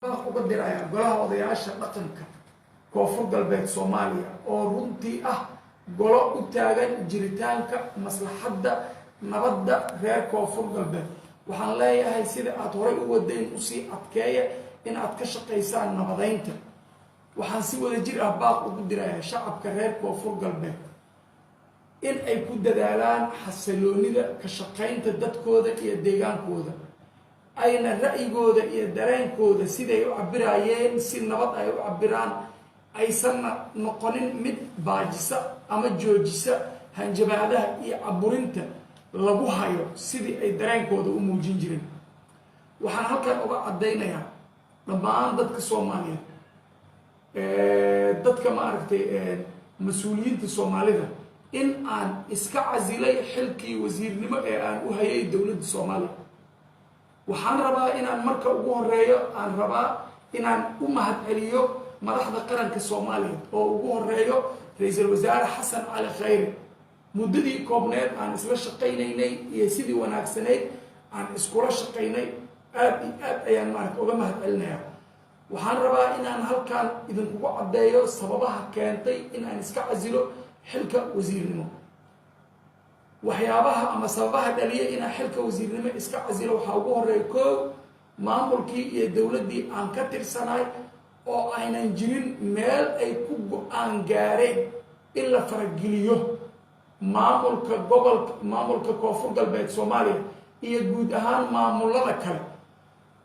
uga diraya golaha odayaasha dhaqanka koonfur galbeed Soomaaliya oo runtii ah golo u taagan jiritaanka maslaxadda nabadda reer koonfur galbeed. waxaan leeyahay sida aad horay u wadeen u sii adkeeya in aad ka shaqaysaan nabadeynta. waxaan si wada jir ah baaq ugu dirayaa shacabka reer koonfur galbeed in ay ku dadaalaan xasiloonida ka shaqaynta dadkooda iyo deegaankooda, ayna ra'yigooda iyo dareenkooda siday u cabirayeen si nabad ay u cabiraan, aysanna noqonin mid baajisa ama joojisa hanjabaadaha iyo caburinta lagu hayo sidii ay dareenkooda u muujin jireen. waxaan halkan uga caddaynayaa dhammaan dadka Soomaaliyeed, dadka maaragtay mas-uuliyiinta Soomaalida, in aan iska casilay xilkii wasiirnimo ee aan u hayay dowladda Soomaaliya. waxaan rabaa inaan marka ugu horeeyo aan rabaa inaan u mahadceliyo madaxda qaranka Soomaaliya oo ugu horeeyo ra'iisul wasaare Xasan Cali Khayre. muddadii koobneed aan isla shaqaynaynay iyo sidii wanaagsanayd aan iskula shaqaynay aad iyo aad ayaan maaragtay uga mahadcelinayaa. waxaan rabaa inaan halkan idinkugu caddeeyo sababaha keentay in aan iska casilo xilka wasiirnimo. waxyaabaha ama sababaha dhaliya inaan xilka wasiirnimo iska casilo waxaa ugu horeeya koow, maamulkii iyo dowladdii aan ka tirsanaay oo aynan jirin meel ay ku go-aan gaareen in la farageliyo maamulka gobolka, maamulka koonfur galbeed Soomaaliya iyo guud ahaan maamulada kale.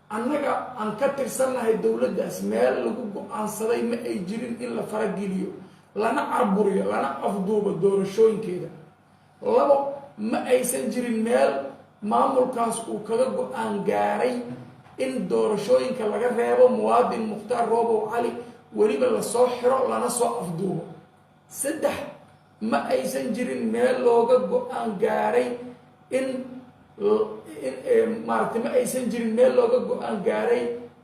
annaga aan ka tirsannahay dowladdaas meel lagu go-aansaday ma ay jirin in la farageliyo, lana carburiyo, lana afduubo doorashooyinkeeda. labo, ma aysan jirin meel maamulkaas uu kaga go-aan gaaray in doorashooyinka laga reebo muwaadin Mukhtaar Roobow Cali, weliba lasoo xiro lana soo afduubo. saddex, ma aysan jirin meel looga go-aan gaaray in maaragtay ma aysan jirin meel looga go-aan gaaray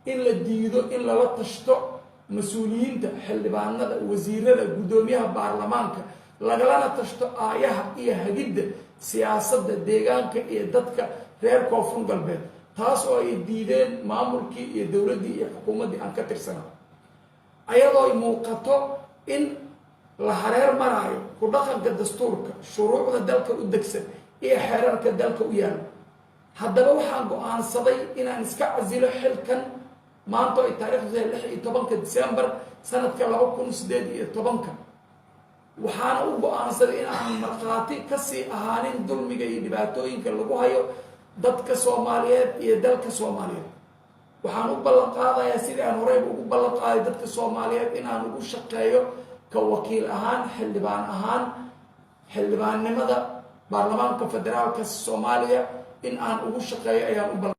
in la diido in lala tashto mas-uuliyiinta, xildhibaanada, wasiirada, guddoomiyaha baarlamaanka, lagalana tashto aayaha iyo hagidda siyaasadda deegaanka iyo dadka reer koonfur galbeed, taas oo ay diideen maamulkii iyo dowladdii iyo xukuumaddii aan ka tirsanaa. ayadoo ay muuqato in la hareer maraayo ku dhaqanka dastuurka, shuruucda dalka u degsan iyo xeerarka dalka u yaala. haddaba waxaan go-aansaday inaan iska casilo xilkan maanta ay taariikhdu 16 Diseembar sanadka 2018. waxaana u go-aansaday inaan markhaati kasii ahaanin dulmiga iyo dhibaatooyinka lagu hayo dadka Soomaaliyeed iyo dalka Soomaaliyeed. waxaan u ballan qaadayaa sidii aan horeyba ugu ballan qaaday dadka Soomaaliyeed inaan ugu shaqeeyo ka wakiil ahaan, xildhibaan ahaan, xildhibaannimada baarlamaanka federaalka Soomaaliya in aan ugu shaqeeyo ayaan u ballan